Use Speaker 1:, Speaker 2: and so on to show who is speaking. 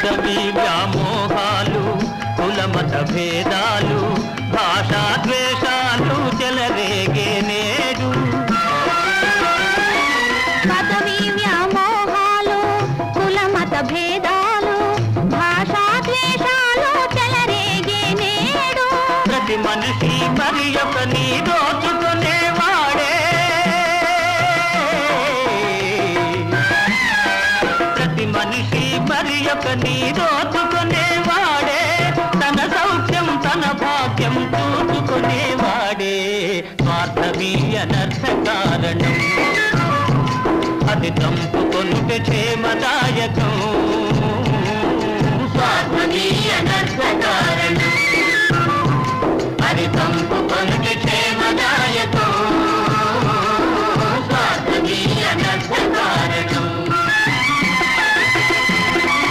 Speaker 1: పదవి వ్యామోహాలు కులమత భేదాలు భాషా ద్వేషాలు చెలరేగే నేడు.
Speaker 2: పదవి వ్యామోహాలు కులమత భేదాలు భాషా ద్వేషాలు చెలరేగే నేడు.
Speaker 1: ప్రతి మనిషి మరి ఒకని దోచుకునేవాడే, ప్రతి మనిషి మరి ఒకని దోచుకునేవాడే, తన సౌఖ్యం తన భాగ్యం చూసుకునేవాడే. స్వార్థమీ అనర్థ కారణం, అది తంపుకొనుట క్షేమదాయకం.